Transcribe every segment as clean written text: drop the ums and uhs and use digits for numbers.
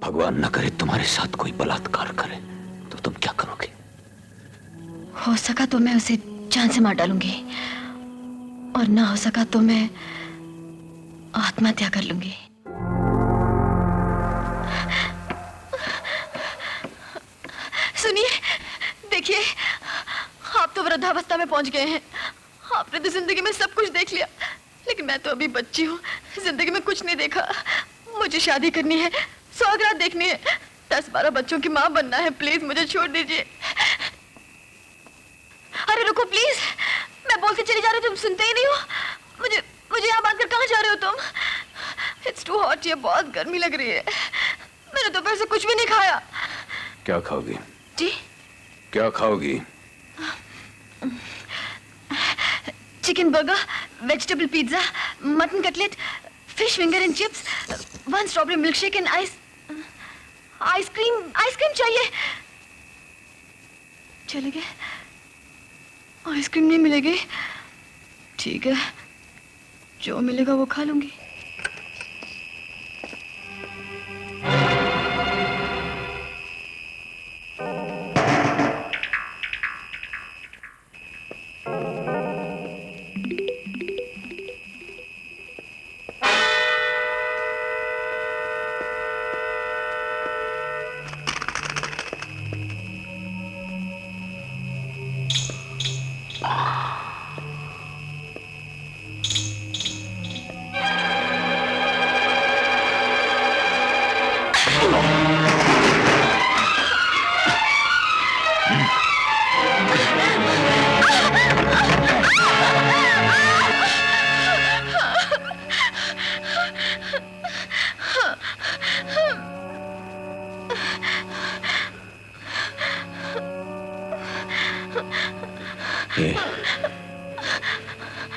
भगवान न करे तुम्हारे साथ कोई बलात्कार करे तो तुम क्या करोगे? हो सका तो मैं उसे जान से मार डालूंगी और ना हो सका तो मैं आत्महत्या कर लूंगी। सुनिए, देखिए, आप तो वृद्धावस्था में पहुंच गए हैं। आपने तो जिंदगी में सब कुछ देख लिया, लेकिन मैं तो अभी बच्ची हूँ, जिंदगी में कुछ नहीं देखा। मुझे शादी करनी है, सौगात देखनी है, 10-12 बच्चों की माँ बनना है। प्लीज मुझे छोड़ दीजिए। अरे रुको प्लीज, मैं बोल के चली जा रही हूँ, तुम सुनते ही नहीं हो। मुझे मुझे यहाँ बांधकर कहाँ जा रहे हो तुम? इट्स टू हॉट, ये बहुत गर्मी लग रही है। मैंने दोपहर से कुछ भी नहीं खाया। क्या खाओगी? जी? क्या खाओगी? Chicken burger, vegetable pizza, mutton cutlet, fish finger and chips, 1 strawberry milkshake and ice cream चाहिए। चले गए? आइसक्रीम नहीं मिलेगी? ठीक है, जो मिलेगा वो खा लूंगी।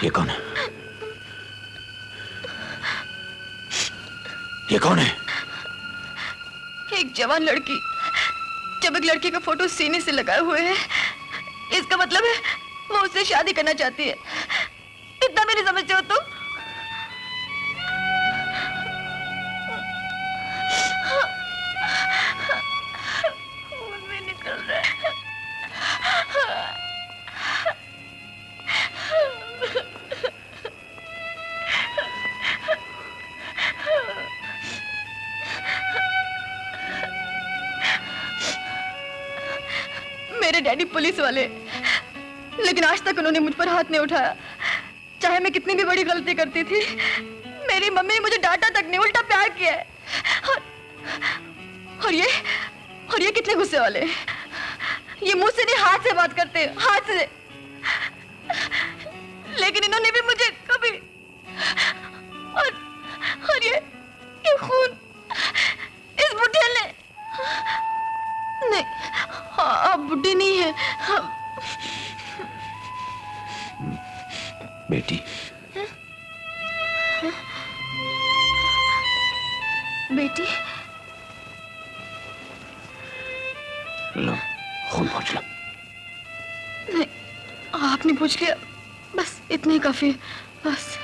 ये कौन है? ये कौन है? एक जवान लड़की। जब एक लड़की का फोटो सीने से लगाए हुए है, इसका मतलब है वो उससे शादी करना चाहती है। इतना भी नहीं समझते हो तुम? खून भी निकल रहा है। मेरे डैडी पुलिस वाले, लेकिन आज तक उन्होंने मुझ पर हाथ नहीं उठाया। चाहे मैं कितनी भी बड़ी गलती करती थी, मेरी मम्मी ने मुझे डांटा तक नहीं, उल्टा प्यार किया है। और ये कितने गुस्से वाले। ये मुंह से नहीं, हाथ से बात करते हैं, हाथ से। लेकिन इन्होंने भी मुझे कभी और ये खून इस बुढ़िया ने नहीं। आप बुढ़ी नहीं है। बेटी। बेटी? लो, खून पोंछ लो। नहीं, आपने पूछ लिया, बस इतने ही काफी है, बस।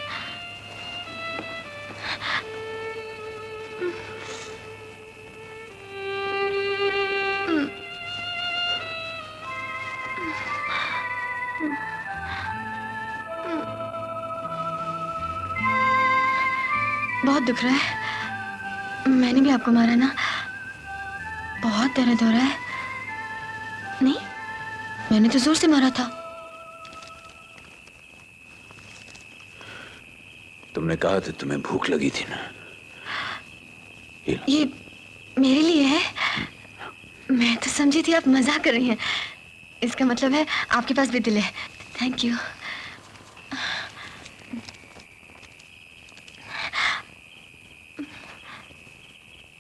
बहुत दुख रहा है। मैंने भी आपको मारा ना? बहुत दर्द हो रहा है? नहीं, मैंने तो जोर से मारा था। तुमने कहा था तुम्हें भूख लगी थी ना? ये मेरे लिए है। मैं तो समझी थी आप मजाक कर रही हैं। इसका मतलब है आपके पास भी दिल है। Thank you.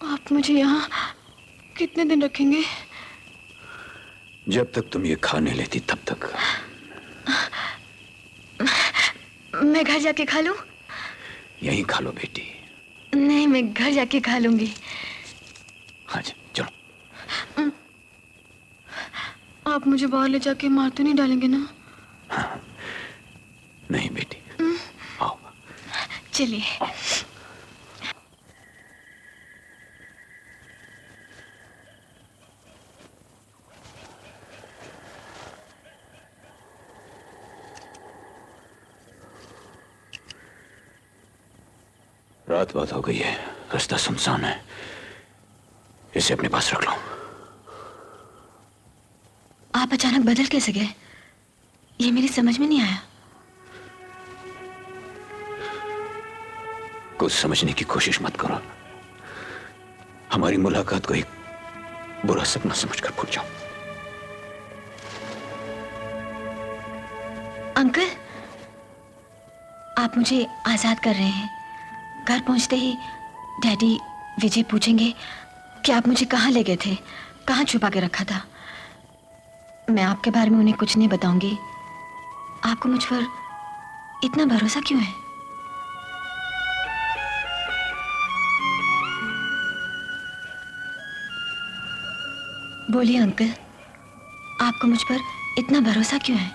आप मुझे यहाँ कितने दिन रखेंगे? जब तक तुम ये खाने लेती तब तक। मैं घर जाके खा लूं? यहीं खा लो बेटी। नहीं, मैं घर जाके खा लूंगी। हाँ जी, चलो। आप मुझे बाहर ले जाके मार तो नहीं डालेंगे ना? हाँ, नहीं बेटी, आओ। चलिए। रात बात हो गई है, रास्ता सुनसान है, इसे अपने पास रख लो। आप अचानक बदल कैसे गए, ये मेरी समझ में नहीं आया। कुछ समझने की कोशिश मत करो। हमारी मुलाकात को एक बुरा सपना समझकर भूल जाओ। अंकल, आप मुझे आजाद कर रहे हैं। घर पहुंचते ही डैडी विजय पूछेंगे कि आप मुझे कहाँ ले गए थे, कहाँ छुपा के रखा था। मैं आपके बारे में उन्हें कुछ नहीं बताऊंगी। आपको मुझ पर इतना भरोसा क्यों है? बोलिए अंकल, आपको मुझ पर इतना भरोसा क्यों है?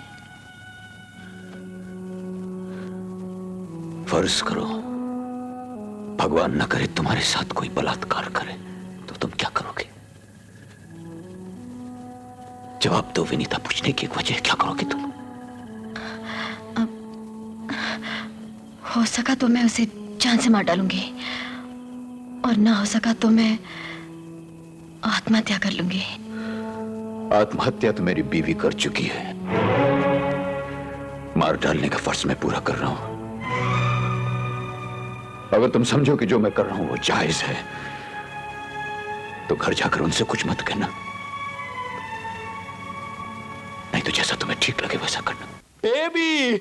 फर्ज करो भगवान न करे तुम्हारे साथ कोई बलात्कार करे, तो तुम क्या करोगे? जवाब दो विनीता। पूछने की एक वजह, क्या करोगे तुम? हो सका तो मैं उसे जान से मार डालूंगी, और ना हो सका तो मैं आत्महत्या कर लूंगी। आत्महत्या तो मेरी बीवी कर चुकी है। मार डालने का फर्ज मैं पूरा कर रहा हूं। अगर तुम समझो कि जो मैं कर रहा हूं वो जायज है, तो घर जाकर उनसे कुछ मत कहना, नहीं तो जैसा तुम्हें ठीक लगे वैसा करना। बेबी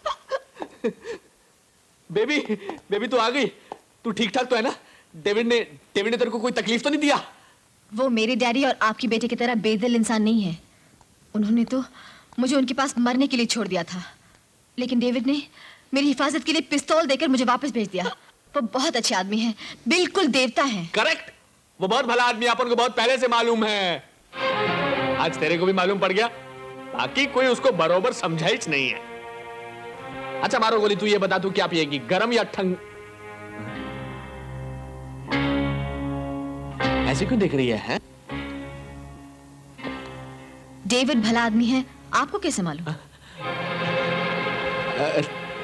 बेबी बेबी तू आ गई। तू ठीक ठाक तो है ना? डेविड ने तेरे को कोई तकलीफ तो नहीं दिया? वो मेरे डैडी और आपकी बेटे की तरह बेदिल इंसान नहीं है। उन्होंने तो मुझे उनके पास मरने के लिए छोड़ दिया था, लेकिन डेविड ने मेरी हिफाजत के लिए पिस्तौल देकर मुझे वापस भेज दिया। वो बहुत अच्छे आदमी हैं, बिल्कुल देवता हैं। करेक्ट, वो बहुत भला आदमी, अपन को बहुत पहले से मालूम है। आज तेरे को भी मालूम पड़ गया, बाकी कोई उसको बरोबर समझाइच नहीं है। अच्छा मारो गोली, तू ये बता, तू क्या पिएगी, गरम या ठंड? ऐसे क्यों देख रही है? डेविड भला आदमी है, आपको कैसे मालूम?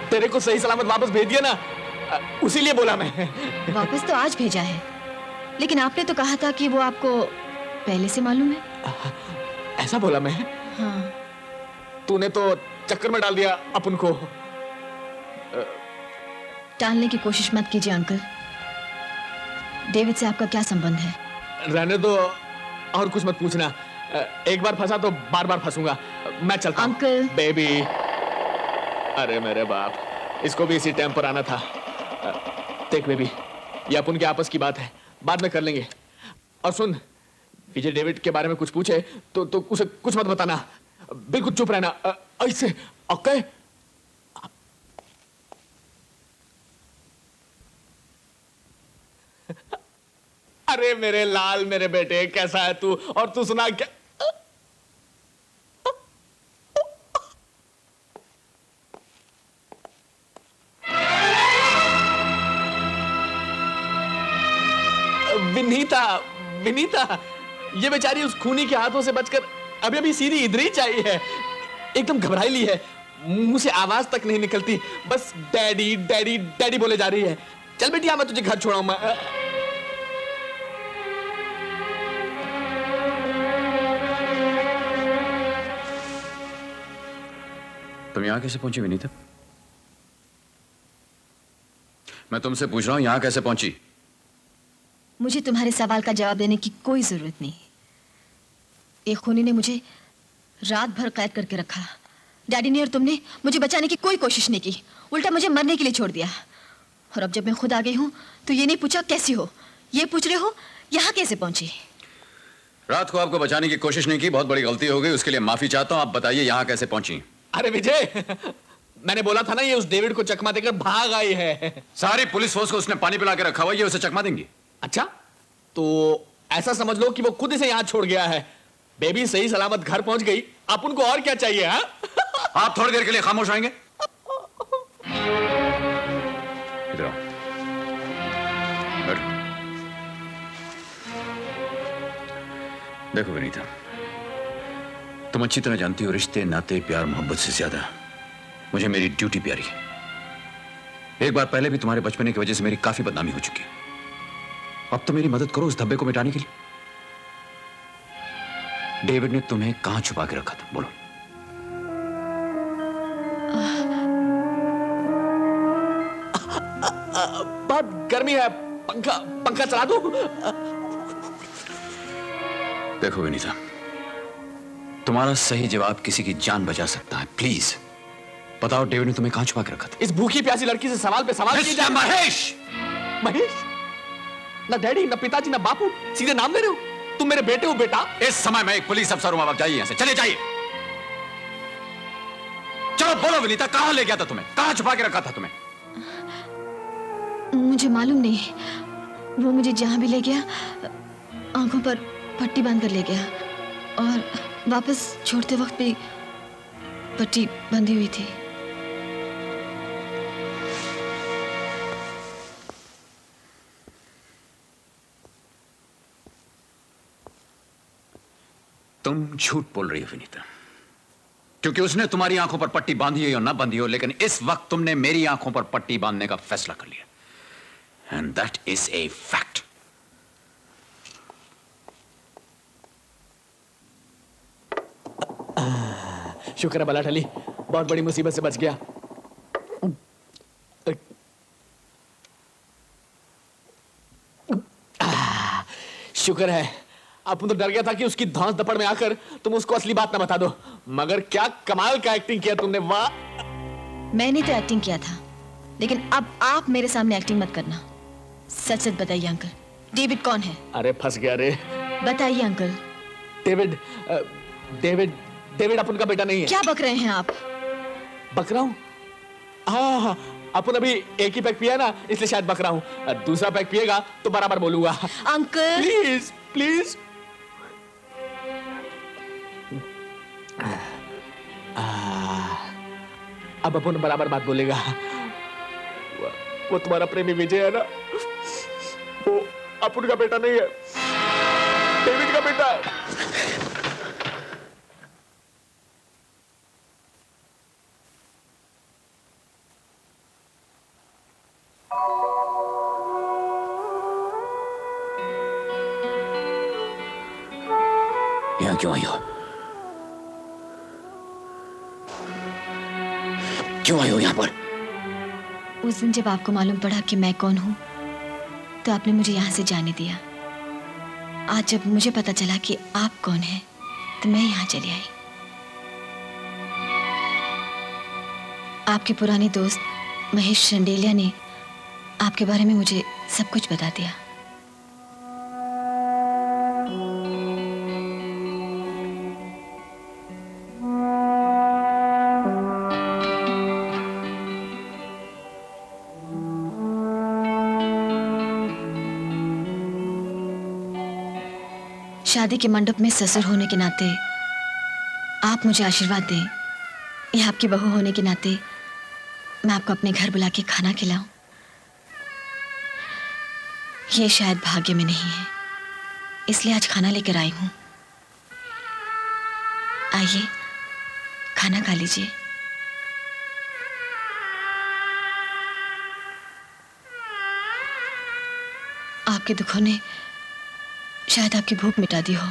तेरे को सही सलामत वापस भेज दिया ना, उसी लिए बोला मैं। वापस तो आज भेजा है, लेकिन आपने तो कहा था कि वो आपको पहले से मालूम है। ऐसा बोला मैं? हाँ। तूने तो चक्कर में डाल दिया अपन को। टालने की कोशिश मत कीजिए अंकल। डेविड से आपका क्या संबंध है? रहने दो, और कुछ मत पूछना। एक बार फंसा तो बार बार फंसूंगा। मैं चलता हूं। अंकल। बेबी, अरे मेरे बाप, इसको भी इसी टाइम पर आना था। देख बेबी, ये अपन के आपस की बात है, बाद में कर लेंगे। और सुन, विजय डेविड के बारे में कुछ पूछे तो उसे कुछ मत बताना, बिल्कुल चुप रहना। ऐसे ओके? अरे मेरे लाल, मेरे बेटे, कैसा है तू? और तू सुना क्या? विनीता, विनीता, ये बेचारी उस खूनी के हाथों से बचकर अभी अभी सीधी इधर ही चाहिए है। एकदम घबराई ली है, मुंह से आवाज तक नहीं निकलती, बस डैडी डैडी डैडी बोले जा रही है। चल बेटी, मैं तुझे घर छोड़ाऊं। मैं तुम यहां कैसे पहुंची विनीता? मैं तुमसे पूछ रहा हूं, यहां कैसे पहुंची? मुझे तुम्हारे सवाल का जवाब देने की कोई जरूरत नहीं। एक खूनी ने मुझे रात भर कैद करके रखा। डैडी ने और तुमने मुझे बचाने की कोई कोशिश नहीं की, उल्टा मुझे मरने के लिए छोड़ दिया। और अब जब मैं खुद आ गई हूं तो ये नहीं पूछा कैसी हो, ये पूछ रहे हो यहां कैसे पहुंची। रात को आपको बचाने की कोशिश नहीं की, बहुत बड़ी गलती हो गई, उसके लिए माफी चाहता हूं। आप बताइए यहां कैसे पहुंची? अरे विजय, मैंने बोला था ना, ये उस डेविड को चकमा देकर भाग आई है। सारी पुलिस फोर्स को उसने पानी पिला के रखा हुआ, ये उसे चकमा देंगी? अच्छा, तो ऐसा समझ लो कि वो खुद इसे यहां छोड़ गया है। बेबी सही सलामत घर पहुंच गई, आप उनको और क्या चाहिए? हाँ? आप थोड़ी देर के लिए खामोश आएंगे? इधर आओ, बैठो। देखो विनीता, तुम अच्छी तरह जानती हो, रिश्ते नाते प्यार मोहब्बत से ज्यादा मुझे मेरी ड्यूटी प्यारी है। एक बार पहले भी तुम्हारे बचपने की वजह से मेरी काफी बदनामी हो चुकी है। अब तो मेरी मदद करो उस धब्बे को मिटाने के लिए। डेविड ने तुम्हें कहां छुपा के रखा था, बोलो। बहुत गर्मी है, पंखा पंखा चला दूं? देखो विनीता, तुम्हारा सही जवाब किसी की जान बचा सकता है। प्लीज बताओ, डेविड ने तुम्हें कहां छुपा के रखा था? इस भूखी प्यासी लड़की से सवाल पे सवाल किए जा- महेश! महेश? ना डैडी, ना पिताजी, ना बापू, सीधे नाम ले रहे हो? तुम मेरे बेटे हो बेटा? इस समय मैं एक पुलिस अफसर हूं। आप जाइए यहां से, चले जाइए। चलो बोलो विनीता, कहां ले गया था तुम्हें? कहां छुपा के रखा था तुम्हें? मुझे मालूम नहीं, वो मुझे जहां भी ले गया आंखों पर पट्टी बांध कर ले गया, और वापस छोड़ते वक्त भी पट्टी बंधी हुई थी। तुम झूठ बोल रही हो विनीता, क्योंकि उसने तुम्हारी आंखों पर पट्टी बांधी हो या ना बांधी हो, लेकिन इस वक्त तुमने मेरी आंखों पर पट्टी बांधने का फैसला कर लिया, and that is a fact. शुक्र है बला टली, बहुत बड़ी मुसीबत से बच गया। शुक्र है। अब तो डर गया था कि उसकी धौंस दपड़ में आकर तुम उसको असली बात ना बता दो, मगर क्या कमाल का एक्टिंग किया तुमने, वाह। मैंने तो एक्टिंग किया था, लेकिन अब आप मेरे सामने एक्टिंग मत करना। सच सच बताइए अंकल, डेविड कौन है? अरे फंस गया रे। बताइए अंकल। डेविड डेविड डेविड अपन का बेटा नहीं है। क्या बक रहे हैं आप? बक रहा हूँ? हाँ हाँ, अपन अभी एक ही पैक पिया ना, इसलिए शायद बक रहा हूँ। दूसरा पैक पिएगा तो बराबर बोलूंगा। Uncle please please. अब अपन बराबर बात बोलेगा। वो तुम्हारा प्रेमी विजय है ना, वो अपन का बेटा नहीं है, डेविड का बेटा है। यहाँ क्यों आई हो? क्यों आई हो यहाँ पर? उस दिन जब आपको मालूम पड़ा कि मैं कौन हूं, तो आपने मुझे यहाँ से जाने दिया। आज जब मुझे पता चला कि आप कौन हैं, तो मैं यहाँ चली आई। आपके पुराने दोस्त महेश चंडेलिया ने आपके बारे में मुझे सब कुछ बता दिया। शादी के मंडप में ससुर होने के नाते आप मुझे आशीर्वाद दें, या आपकी बहू होने के नाते मैं आपको अपने घर बुला के खाना खिलाऊं, ये शायद भाग्य में नहीं है, इसलिए आज खाना लेकर आई हूं। आइए खाना खा लीजिए। आपके दुखों ने शायद आपकी भूख मिटा दी हो,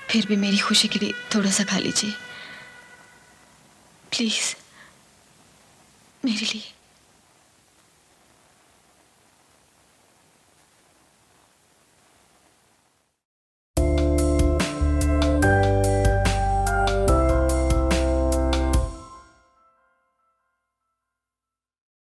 फिर भी मेरी खुशी के लिए थोड़ा सा खा लीजिए प्लीज, मेरे लिए।